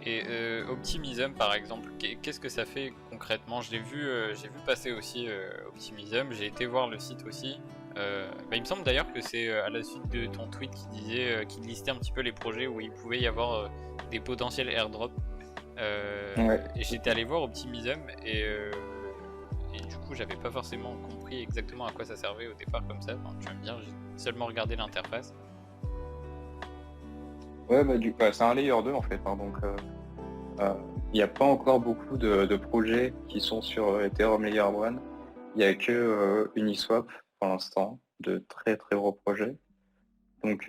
Et Optimism par exemple, qu'est-ce que ça fait concrètement? J'ai vu passer aussi Optimism, j'ai été voir le site aussi. Il me semble d'ailleurs que c'est à la suite de ton tweet qui disait, qui listait un petit peu les projets où il pouvait y avoir des potentiels airdrops. Ouais. Et j'étais allé voir Optimism et du coup j'avais pas forcément compris exactement à quoi ça servait au départ comme ça. Enfin, tu vas me dire, j'ai seulement regardé l'interface. Ouais, c'est un layer 2 en fait, hein, donc il n'y a pas encore beaucoup de projets qui sont sur Ethereum Layer 1. Il n'y a que Uniswap pour l'instant, de très très gros projets. Donc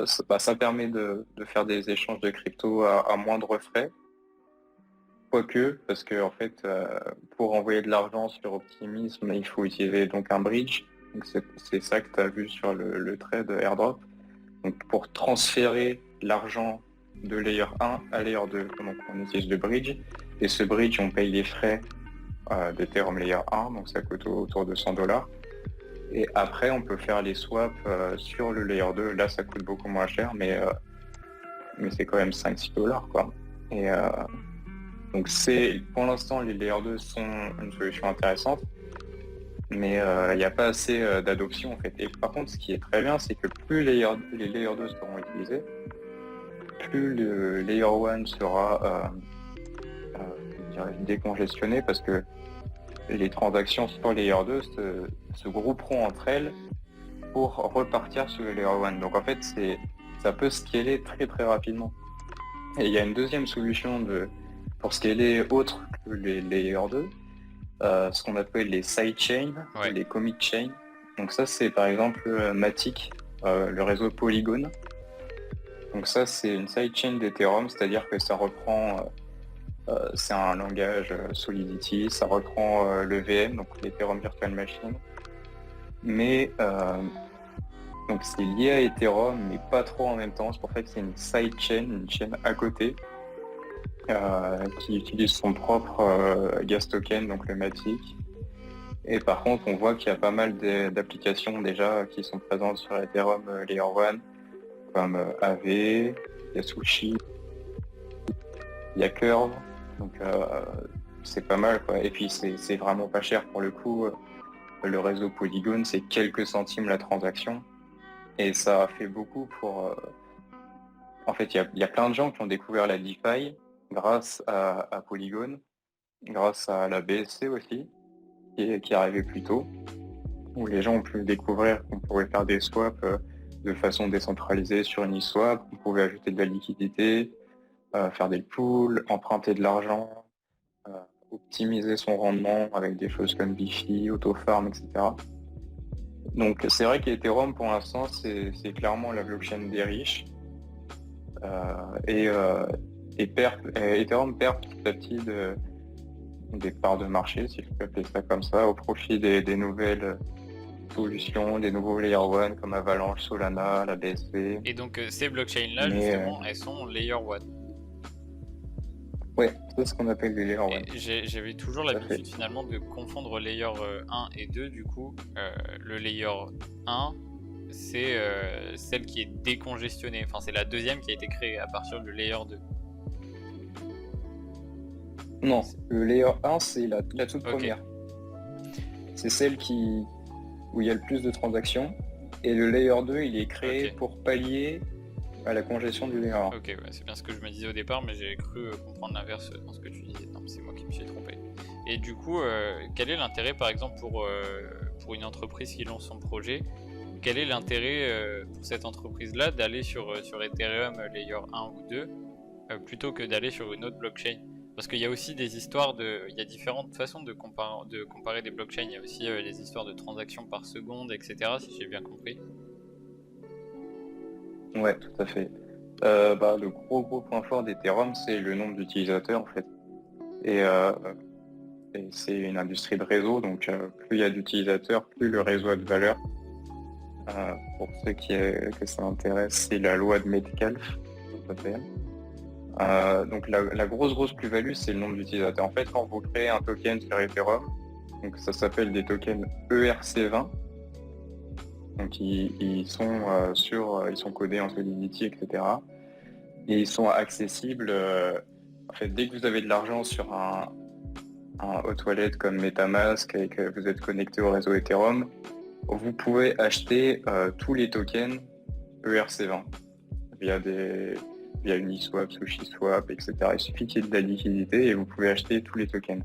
ça permet de faire des échanges de crypto à moindre frais. Quoique, parce que en fait, pour envoyer de l'argent sur Optimism, il faut utiliser donc un bridge. Donc c'est ça que tu as vu sur le trade airdrop. Donc pour transférer l'argent de layer 1 à layer 2, donc on utilise le bridge. Et ce bridge, on paye les frais d'Ethereum layer 1, donc ça coûte autour de $100. Et après, on peut faire les swaps sur le layer 2. Là, ça coûte beaucoup moins cher, mais c'est quand même 5-6 $, quoi. Et donc pour l'instant, les layer 2 sont une solution intéressante, mais il n'y a pas assez d'adoption en fait. Et par contre, ce qui est très bien, c'est que plus les layer 2 seront utilisés, plus le layer 1 sera décongestionné, parce que les transactions sur layer 2 se grouperont entre elles pour repartir sur le layer 1. Donc en fait, ça peut scaler très très rapidement. Et il y a une deuxième solution pour scaler autre que les layer 2, ce qu'on appelle les sidechains ou Ouais. les commit chains. Donc ça, c'est par exemple Matic, le réseau Polygon. Donc ça, c'est une sidechain d'Ethereum, c'est-à-dire que ça reprend, c'est un langage Solidity, ça reprend le VM, donc l'Ethereum Virtual Machine. Mais donc c'est lié à Ethereum, mais pas trop en même temps. C'est pour ça que c'est une sidechain, une chaîne à côté, qui utilise son propre gas token, donc le Matic. Et par contre, on voit qu'il y a pas mal d'applications déjà qui sont présentes sur Ethereum Layer 1, comme Aave, il y a Sushi, il y a Curve, donc c'est pas mal, quoi. Et puis c'est vraiment pas cher pour le coup. Le réseau Polygon, c'est quelques centimes la transaction, et ça fait beaucoup pour... En fait, il y a plein de gens qui ont découvert la DeFi grâce à Polygon, grâce à la BSC aussi, qui est arrivée plus tôt, où les gens ont pu découvrir qu'on pouvait faire des swaps de façon décentralisée sur Uniswap, qu'on pouvait ajouter de la liquidité, faire des pools, emprunter de l'argent, optimiser son rendement avec des choses comme Bifi, AutoFarm, etc. Donc c'est vrai qu'Ethereum pour l'instant c'est clairement la blockchain des riches, et Ethereum perd petit à petit des parts de marché, si je peux appeler ça comme ça, au profit des nouvelles solutions, des nouveaux layer 1 comme Avalanche, Solana, la BSV. Et donc ces blockchains-là, Mais justement, elles sont layer 1. ouais, c'est ce qu'on appelle des layer 1. Et j'avais toujours Tout à fait. l'habitude finalement de confondre layer 1 et 2. Du coup, le layer 1, c'est celle qui est décongestionnée. Enfin, c'est la deuxième qui a été créée à partir du layer 2. Non, le layer 1, c'est la toute Ok. première. C'est celle où il y a le plus de transactions. Et le layer 2, il est créé Ok. pour pallier à la congestion du layer 1. Ok, ouais, c'est bien ce que je me disais au départ, mais j'ai cru comprendre l'inverse dans ce que tu disais. Non, c'est moi qui me suis trompé. Et du coup, quel est l'intérêt, par exemple, pour une entreprise qui lance son projet? Quel est l'intérêt pour cette entreprise-là d'aller sur Ethereum Layer 1 ou 2 plutôt que d'aller sur une autre blockchain? Parce qu'il y a aussi des histoires il y a différentes façons de comparer des blockchains. Il y a aussi les histoires de transactions par seconde, etc., si j'ai bien compris. Ouais, tout à fait. Le gros point fort d'Ethereum, c'est le nombre d'utilisateurs en fait. Et, c'est une industrie de réseau, donc plus il y a d'utilisateurs, plus le réseau a de valeur. Pour ceux que ça intéresse, c'est la loi de Metcalfe. Donc la grosse plus-value, c'est le nombre d'utilisateurs. En fait, quand vous créez un token sur Ethereum, donc ça s'appelle des tokens ERC20. Donc ils sont ils sont codés en Solidity, etc. Et ils sont accessibles En fait, dès que vous avez de l'argent sur un hot wallet comme MetaMask et que vous êtes connecté au réseau Ethereum, vous pouvez acheter tous les tokens ERC20 via Uniswap, SushiSwap, etc. Il suffit qu'il y ait de la liquidité et vous pouvez acheter tous les tokens.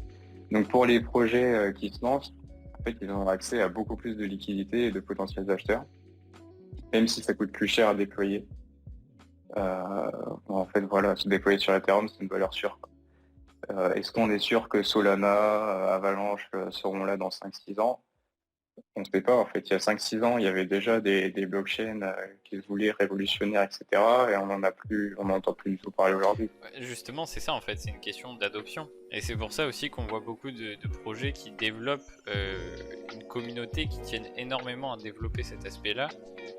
Donc pour les projets qui se lancent, en fait, ils ont accès à beaucoup plus de liquidité et de potentiels acheteurs, même si ça coûte plus cher à déployer. En fait, voilà, se déployer sur Ethereum, c'est une valeur sûre. Est-ce qu'on est sûr que Solana, Avalanche seront là dans 5-6 ans? On ne sait pas. En fait, il y a 5-6 ans, il y avait déjà des blockchains qui se voulaient révolutionnaires, etc. Et on n'entend plus du tout parler aujourd'hui. Justement, c'est ça en fait, c'est une question d'adoption. Et c'est pour ça aussi qu'on voit beaucoup de projets qui développent une communauté, qui tiennent énormément à développer cet aspect-là,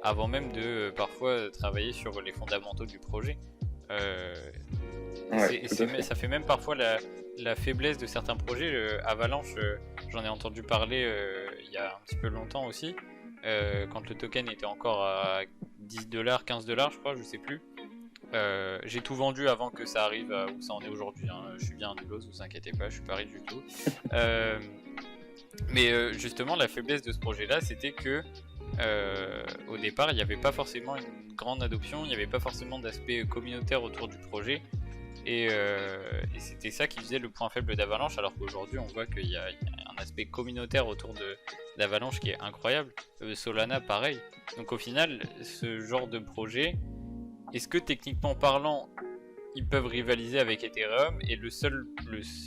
avant même de parfois travailler sur les fondamentaux du projet. Ça fait même parfois la faiblesse de certains projets. Avalanche, j'en ai entendu parler il y a un petit peu longtemps aussi, quand le token était encore à $10, $15, je crois, je sais plus. J'ai tout vendu avant que ça arrive à où ça en est aujourd'hui, hein. Je suis bien nulos, vous inquiétez pas, je suis pas riche du tout. Mais justement, la faiblesse de ce projet-là, c'était que au départ, il n'y avait pas forcément une grande adoption, il n'y avait pas forcément d'aspect communautaire autour du projet. Et c'était ça qui faisait le point faible d'Avalanche, alors qu'aujourd'hui on voit qu'il y a un aspect communautaire autour d'Avalanche qui est incroyable. Solana pareil. Donc au final, ce genre de projet, est-ce que techniquement parlant, ils peuvent rivaliser avec Ethereum, et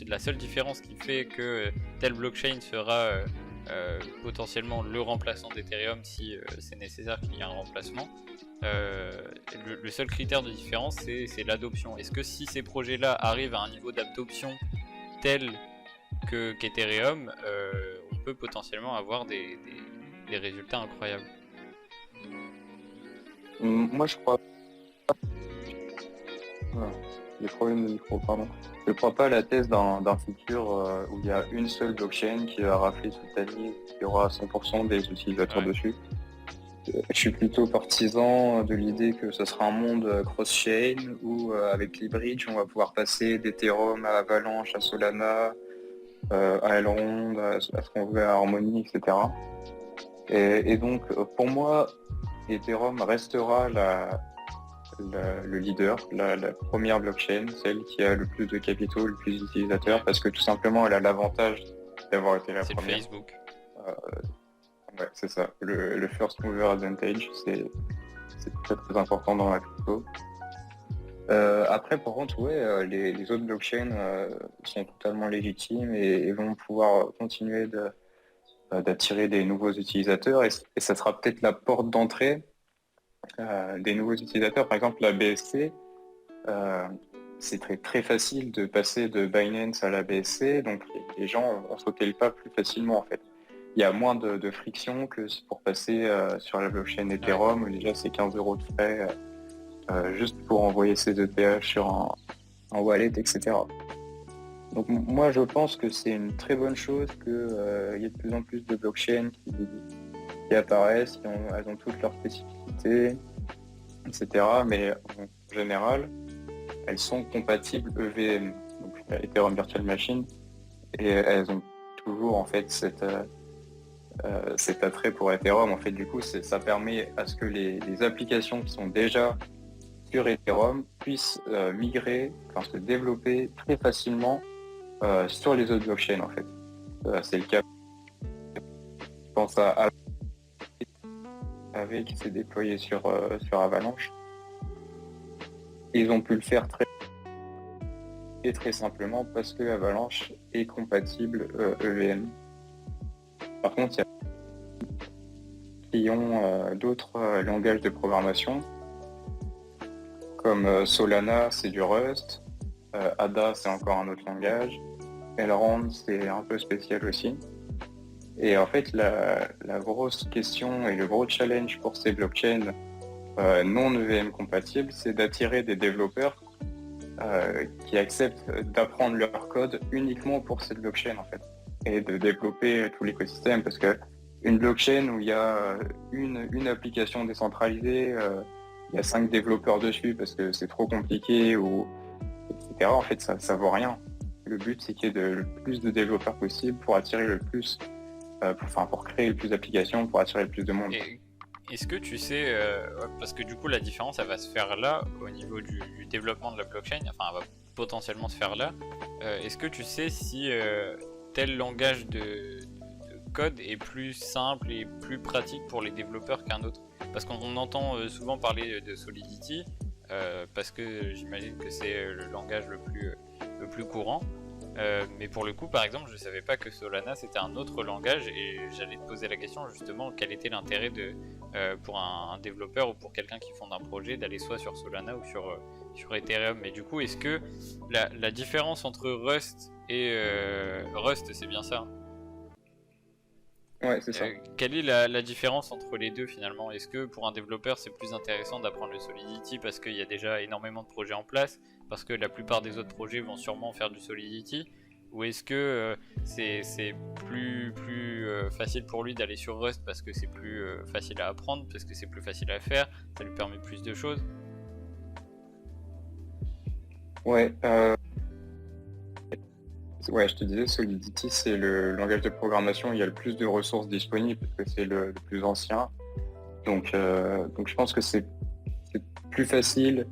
la seule différence qui fait que telle blockchain sera potentiellement le remplaçant d'Ethereum si c'est nécessaire qu'il y ait un remplacement, le seul critère de différence c'est l'adoption. Est-ce que si ces projets-là arrivent à un niveau d'adoption tel qu'Ethereum, on peut potentiellement avoir des résultats incroyables? Moi je crois pas. Les problèmes de micro, pardon. Je ne crois pas à la thèse d'un futur où il y a une seule blockchain qui va rafler toute la ligne, qui aura 100% des utilisateurs dessus. Je suis plutôt partisan de l'idée que ce sera un monde cross-chain où avec les bridges on va pouvoir passer d'Ethereum à Avalanche, à Solana, à Elrond, à ce qu'on veut à Harmony, etc. Et donc pour moi, Ethereum restera le leader, la première blockchain, celle qui a le plus de capitaux, le plus d'utilisateurs, parce que tout simplement elle a l'avantage d'avoir été la première. C'est Facebook. Ouais, c'est ça. Le first mover advantage, c'est très très important dans la crypto. Après, par contre, ouais, les autres blockchains sont totalement légitimes et vont pouvoir continuer d'attirer des nouveaux utilisateurs, et ça sera peut-être la porte d'entrée des nouveaux utilisateurs. Par exemple, la BSC, c'est très très facile de passer de Binance à la BSC, donc les gens ont sauté le pas plus facilement en fait. Il y a moins de friction que pour passer sur la blockchain Ethereum, où déjà c'est 15 € de frais juste pour envoyer ses ETH sur un wallet, etc. Donc moi je pense que c'est une très bonne chose qu'il y ait de plus en plus de blockchains qui apparaissent, elles ont toutes leurs spécificités, etc. Mais en général, elles sont compatibles EVM, donc Ethereum Virtual Machine, et elles ont toujours en fait cet attrait pour Ethereum. En fait, du coup, ça permet à ce que les applications qui sont déjà sur Ethereum puissent migrer, se développer très facilement sur les autres blockchains. En fait, c'est le cas. Je pense à Aave qui s'est déployé sur Avalanche. Ils ont pu le faire très simplement parce que Avalanche est compatible EVM. Par contre, il y a qui ont d'autres langages de programmation, comme Solana, c'est du Rust, Ada, c'est encore un autre langage, Elrond, c'est un peu spécial aussi. Et en fait, la grosse question et le gros challenge pour ces blockchains non EVM compatibles, c'est d'attirer des développeurs qui acceptent d'apprendre leur code uniquement pour cette blockchain en fait, et de développer tout l'écosystème, parce que une blockchain où il y a une application décentralisée, il y a 5 développeurs dessus parce que c'est trop compliqué, etc. etc. En fait, ça vaut rien. Le but, c'est qu'il y ait le plus de développeurs possible pour attirer le plus, pour créer le plus d'applications, pour attirer le plus de monde. Et est-ce que tu sais, parce que du coup la différence elle va se faire là au niveau du développement de la blockchain, enfin elle va potentiellement se faire là, est-ce que tu sais si tel langage de code est plus simple et plus pratique pour les développeurs qu'un autre? Parce qu'on entend souvent parler de Solidity, parce que j'imagine que c'est le langage le plus courant. Mais pour le coup, par exemple, je savais pas que Solana c'était un autre langage et j'allais te poser la question justement quel était l'intérêt pour un développeur ou pour quelqu'un qui fonde un projet d'aller soit sur Solana ou sur Ethereum. Mais du coup, est-ce que la différence entre Rust et Rust, c'est bien ça, hein? Ouais, c'est ça. Quelle est la différence entre les deux finalement? Est-ce que pour un développeur c'est plus intéressant d'apprendre le Solidity parce qu'il y a déjà énormément de projets en place, parce que la plupart des autres projets vont sûrement faire du Solidity, ou est-ce que c'est plus facile pour lui d'aller sur Rust parce que c'est plus facile à apprendre, parce que c'est plus facile à faire, ça lui permet plus de choses? Ouais, ouais, je te disais, Solidity, c'est le langage de programmation où il y a le plus de ressources disponibles parce que c'est le plus ancien. Donc je pense que c'est plus facile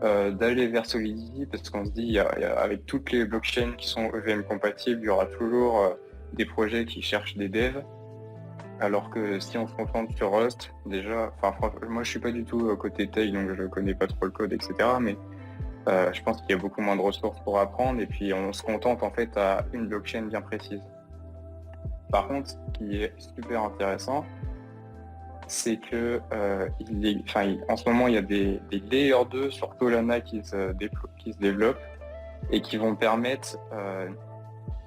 d'aller vers Solidity parce qu'on se dit, avec toutes les blockchains qui sont EVM compatibles, il y aura toujours des projets qui cherchent des devs. Alors que si on se concentre sur Rust, déjà, moi je suis pas du tout côté tech, donc je connais pas trop le code, etc. Mais je pense qu'il y a beaucoup moins de ressources pour apprendre et puis on se contente en fait à une blockchain bien précise. Par contre, ce qui est super intéressant, c'est que en ce moment il y a des Layer 2 sur Solana qui se développent et qui vont permettre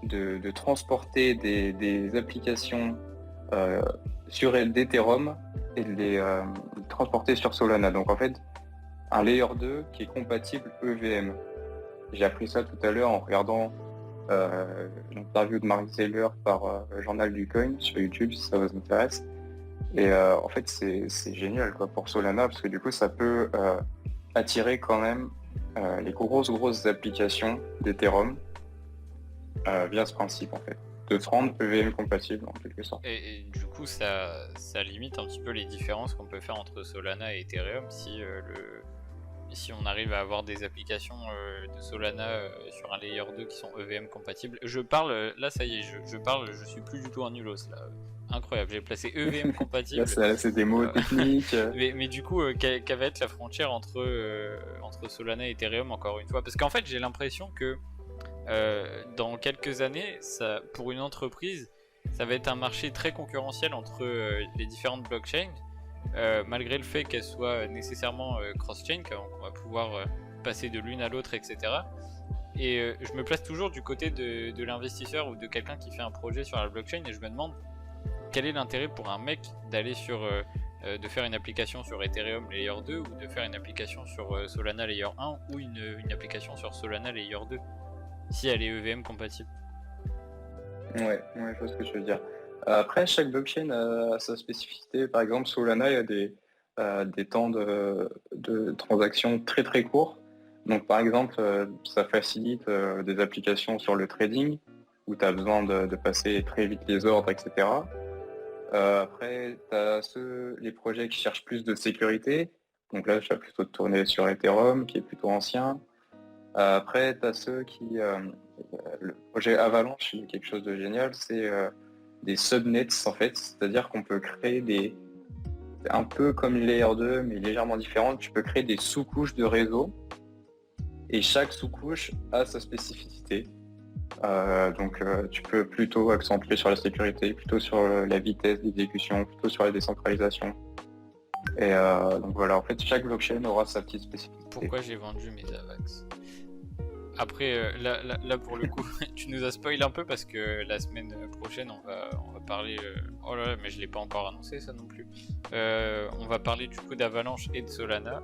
de transporter des applications sur d'Ethereum et de les transporter sur Solana. Donc en fait, un Layer 2 qui est compatible EVM. J'ai appris ça tout à l'heure en regardant l'interview de Mark Zeller par le journal du Coin sur YouTube, si ça vous intéresse. Et en fait, c'est génial quoi, pour Solana, parce que du coup, ça peut attirer quand même les grosses applications d'Ethereum via ce principe, en fait, de se rendre EVM compatible, en quelque sorte. Et du coup, ça limite un petit peu les différences qu'on peut faire entre Solana et Ethereum si on arrive à avoir des applications de Solana sur un layer 2 qui sont EVM compatibles. Je parle, là ça y est, je parle, je suis plus du tout un nulos là. Incroyable, j'ai placé EVM compatible. Là, c'est des mots techniques. Mais du coup, quelle va être la frontière entre Solana et Ethereum encore une fois? Parce qu'en fait, j'ai l'impression que dans quelques années, pour une entreprise, ça va être un marché très concurrentiel entre les différentes blockchains. Malgré le fait qu'elle soit nécessairement cross-chain, qu'on va pouvoir passer de l'une à l'autre, etc. Et je me place toujours du côté de l'investisseur ou de quelqu'un qui fait un projet sur la blockchain et je me demande quel est l'intérêt pour un mec d'aller de faire une application sur Ethereum Layer 2 ou de faire une application sur Solana Layer 1 ou une application sur Solana Layer 2 si elle est EVM compatible. Ouais, je vois ce que tu veux dire. Après, chaque blockchain a sa spécificité. Par exemple, Solana, il y a des temps de transaction très courts. Donc, par exemple, ça facilite des applications sur le trading où tu as besoin de passer très vite les ordres, etc. Après, tu as les projets qui cherchent plus de sécurité. Donc là, je vais plutôt tourner sur Ethereum, qui est plutôt ancien. Après, tu as ceux qui... le projet Avalanche, il y a quelque chose de génial, c'est des subnets en fait, c'est-à-dire qu'on peut créer un peu comme Layer 2 mais légèrement différentes, tu peux créer des sous-couches de réseau et chaque sous-couche a sa spécificité. Donc tu peux plutôt accentrer sur la sécurité, plutôt sur la vitesse d'exécution, plutôt sur la décentralisation. Et donc voilà, en fait chaque blockchain aura sa petite spécificité. Pourquoi j'ai vendu mes AVAX? Après, là pour le coup, tu nous as spoil un peu parce que la semaine prochaine, on va parler... oh là là, mais je l'ai pas encore annoncé ça non plus. On va parler du coup d'Avalanche et de Solana.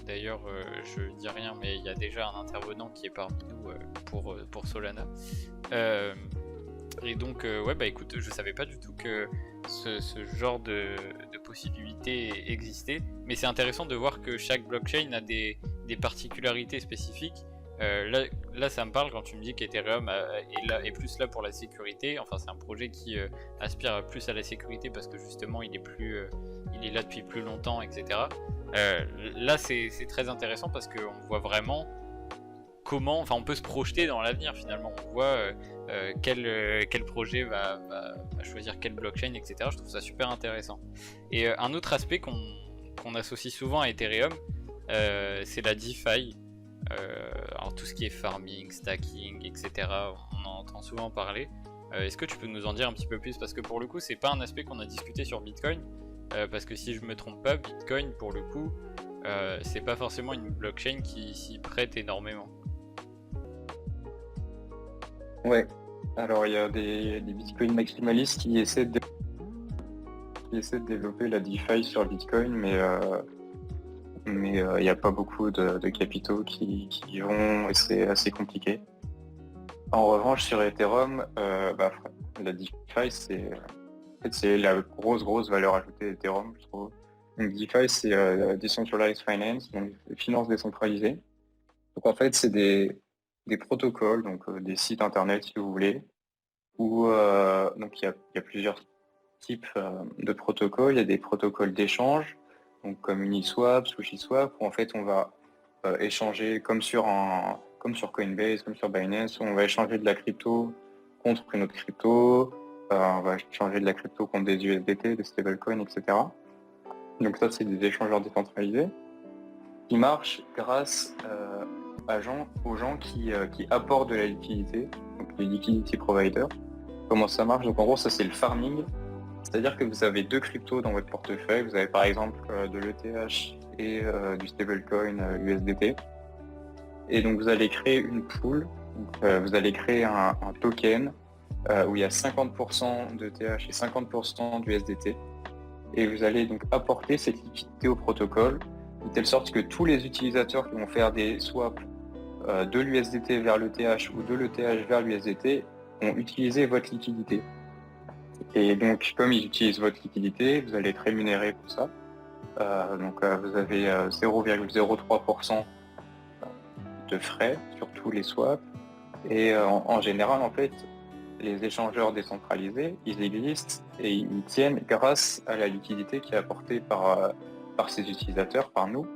D'ailleurs, je dis rien, mais il y a déjà un intervenant qui est parmi nous pour Solana. Et donc, ouais, bah écoute, je savais pas du tout que ce genre de possibilités existait. Mais c'est intéressant de voir que chaque blockchain a des particularités spécifiques. Là, ça me parle quand tu me dis qu'Ethereum est plus là pour la sécurité. Enfin, c'est un projet qui aspire plus à la sécurité parce que justement, il est là depuis plus longtemps, etc. Là, c'est très intéressant parce qu'on voit vraiment comment, enfin, on peut se projeter dans l'avenir finalement. On voit quel projet va choisir quelle blockchain, etc. Je trouve ça super intéressant. Et un autre aspect qu'on associe souvent à Ethereum, c'est la DeFi. Alors tout ce qui est farming, stacking, etc. On en entend souvent parler. Est-ce que tu peux nous en dire un petit peu plus? Parce que pour le coup, c'est pas un aspect qu'on a discuté sur Bitcoin. Parce que si je me trompe pas, Bitcoin, pour le coup, c'est pas forcément une blockchain qui s'y prête énormément. Ouais. Alors il y a des Bitcoin maximalistes qui essaient de développer la DeFi sur Bitcoin, mais il n'y a pas beaucoup de capitaux qui y vont et c'est assez compliqué. En revanche, sur Ethereum, la DeFi, c'est la grosse valeur ajoutée d'Ethereum, je trouve. Donc DeFi, c'est Decentralized Finance, donc finance décentralisée. Donc en fait, c'est des protocoles, donc des sites internet si vous voulez, où donc il y a plusieurs types de protocoles. Il y a des protocoles d'échange, donc comme Uniswap, SushiSwap, où en fait on va échanger comme sur Coinbase, comme sur Binance, où on va échanger de la crypto contre une autre crypto, on va échanger de la crypto contre des USDT, des stablecoins, etc. Donc ça, c'est des échangeurs décentralisés qui marchent grâce aux gens qui apportent de la liquidité, donc les liquidity providers. Comment ça marche? Donc en gros, ça c'est le farming. C'est-à-dire que vous avez deux cryptos dans votre portefeuille. Vous avez par exemple de l'ETH et du stablecoin USDT. Et donc vous allez créer une pool, vous allez créer un token où il y a 50% d'ETH et 50% d'USDT. Et vous allez donc apporter cette liquidité au protocole, de telle sorte que tous les utilisateurs qui vont faire des swaps de l'USDT vers l'ETH ou de l'ETH vers l'USDT vont utiliser votre liquidité. Et donc, comme ils utilisent votre liquidité, vous allez être rémunéré pour ça. Vous avez 0,03% de frais sur tous les swaps. Et en général, en fait, les échangeurs décentralisés, ils existent et ils tiennent grâce à la liquidité qui est apportée par ces utilisateurs, par nous.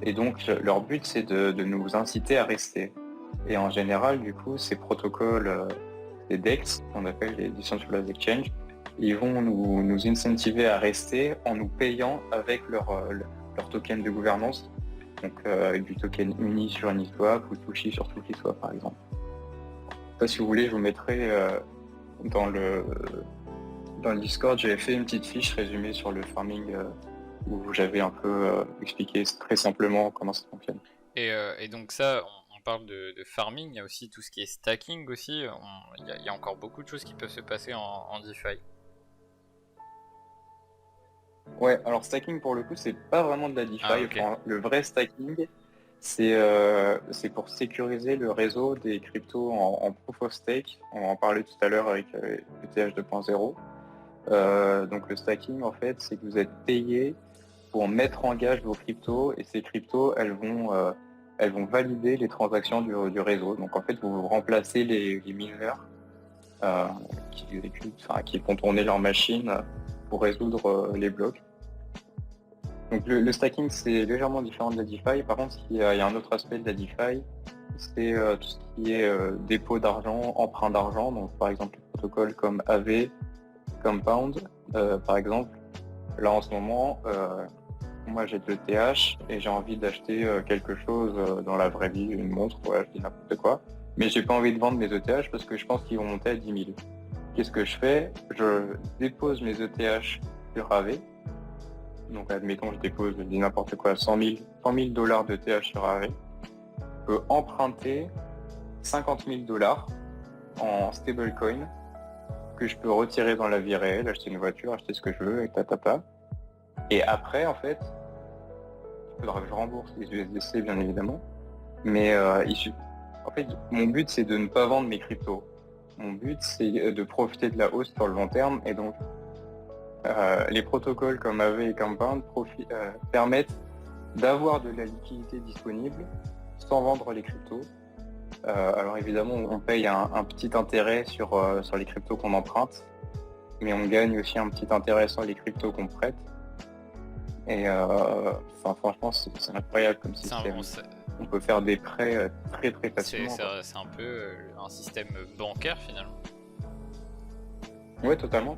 Et donc, leur but, c'est de nous inciter à rester. Et en général, du coup, ces protocoles, les DEX, qu'on appelle les Decentralized Exchange, ils vont nous incentiver à rester en nous payant avec leur token de gouvernance, donc avec du token Uni sur Uniswap ou Sushi sur SushiSwap par exemple. Ça, si vous voulez, je vous mettrai dans le Discord, j'avais fait une petite fiche résumée sur le farming où j'avais un peu expliqué très simplement comment ça fonctionne. Et donc ça, on parle de farming, il y a aussi tout ce qui est stacking aussi, il y a encore beaucoup de choses qui peuvent se passer en DeFi. Ouais, alors stacking pour le coup, c'est pas vraiment de la DeFi. Okay. Enfin, le vrai stacking, c'est pour sécuriser le réseau des cryptos en proof of stake. On en parlait tout à l'heure avec ETH 2.0. Donc le stacking, en fait, c'est que vous êtes payé pour mettre en gage vos cryptos et ces cryptos, elles vont valider les transactions du réseau. Donc en fait, vous remplacez les mineurs qui font tourner leur machine pour résoudre les blocs. Donc le stacking, c'est légèrement différent de la DeFi. Par contre, il y a un autre aspect de la DeFi, c'est tout ce qui est dépôt d'argent, emprunt d'argent. Donc par exemple, les protocoles comme Aave, Compound, par exemple. Là en ce moment, moi j'ai de l'ETH et j'ai envie d'acheter quelque chose dans la vraie vie, une montre, voilà, je dis n'importe quoi. Mais j'ai pas envie de vendre mes ETH parce que je pense qu'ils vont monter à 10 000. Qu'est-ce que je fais? Je dépose mes ETH sur Aave. Donc admettons, je dépose, je dis n'importe quoi, 100 000 d'ETH sur Aave. Je peux emprunter 50 000 $ en stablecoin que je peux retirer dans la vie réelle, acheter une voiture, acheter ce que je veux, et tatata. Et après, en fait, il faudra que je rembourse les USDC, bien évidemment. Mais en fait, mon but, c'est de ne pas vendre mes cryptos. Mon but, c'est de profiter de la hausse sur le long terme. Et donc, les protocoles comme Aave et Compound permettent d'avoir de la liquidité disponible sans vendre les cryptos Alors évidemment, on paye un petit intérêt sur les cryptos qu'on emprunte, mais on gagne aussi un petit intérêt sur les cryptos qu'on prête. Et franchement, c'est incroyable comme système. On peut faire des prêts très très facilement. C'est un peu un système bancaire finalement. Ouais, totalement.